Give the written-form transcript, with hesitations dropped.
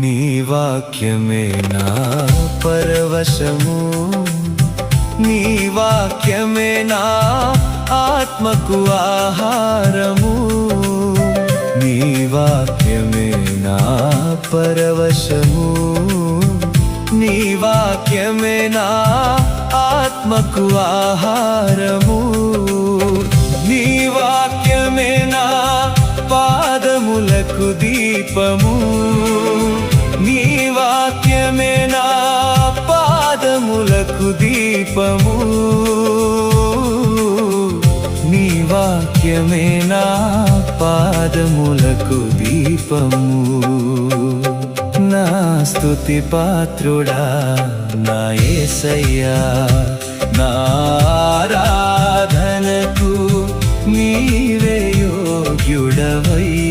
నీ వాక్యమే నా పరవశము, నీ వాక్యమే నా ఆత్మకు ఆహారము, నీ వాక్యమే నా పరవశము, నీ వాక్యమే నా ఆత్మకు ఆహారము, నీ వాక్యమే నా పాదములకు దీపము, నీ వాక్యమే నా పాదములకు దీపము, నీ వాక్యమే నా పాదములకు దీపము. నా స్తుతి పాత్రుడా నా యేసయ్యా, నా ఆరాధనకు నీవే యోగ్యుడవయ్యా.